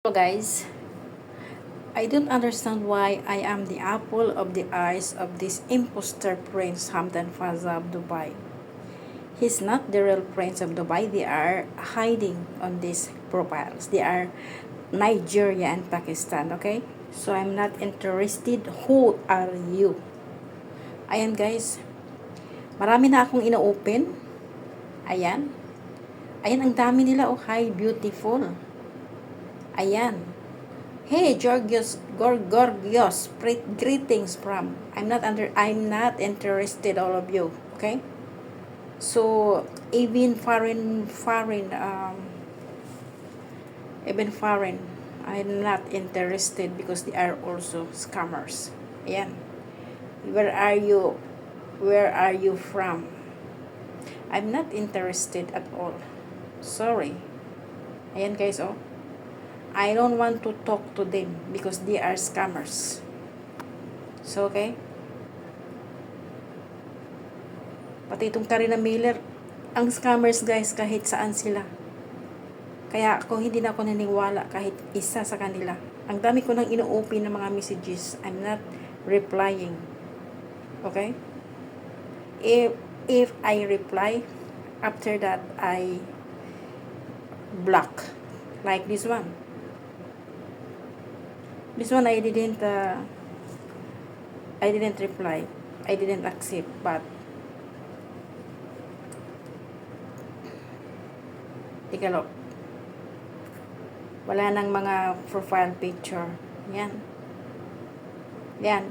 Hello guys, I don't understand why I am the apple of the eyes of this imposter Prince Hamdan Faza of Dubai. He's not the real Prince of Dubai. They are hiding on these profiles. They are Nigeria and Pakistan, okay? So I'm not interested. Who are you? Ayan guys, marami na akong ina-open. Ayan. Ayan, ang dami nila. Oh, hi, beautiful. Ayan. Hey, Gorgios, greetings from. I'm not interested, all of you. Okay. So even foreign, I'm not interested because they are also scammers. Ayan. Where are you? Where are you from? I'm not interested at all. Sorry. Ayan guys, oh. I don't want to talk to them because they are scammers. So, okay? Pati itong Karina Miller, ang scammers guys, kahit saan sila. Kaya ako hindi na ako naniniwala kahit isa sa kanila. Ang dami ko nang ino-open ng mga messages. I'm not replying. Okay? If I reply, after that, I block. Like this one. This one I didn't reply. I didn't accept, but take a look. Wala nang mga profile picture. Yan. Yan.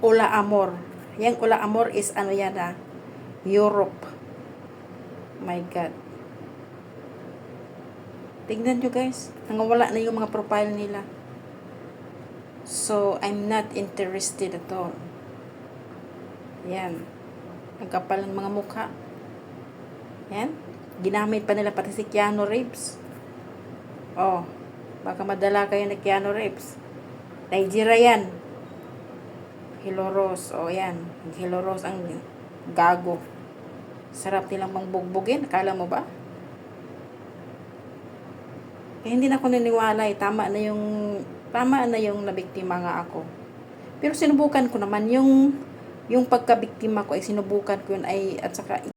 Ula Amor. Yang Ula Amor is ano yan Europe. My God. Tignan nyo guys, nangawala na yung mga profile nila. So, I'm not interested at all. Yan. Ang kapal ng mga mukha. Yan. Ginamit pa nila pati si Keanu Reeves. Oh, baka madala kayo na Keanu Reeves. Nigeria yan. Hiloros. Oh, yan. Hiloros ang gago. Sarap nilang mangbugbugin. Akala mo ba? Hindi na ako naniwala tama na yung nabiktima nga ako. Pero sinubukan ko naman yung pagkabiktima ko ay sinubukan ko yun at saka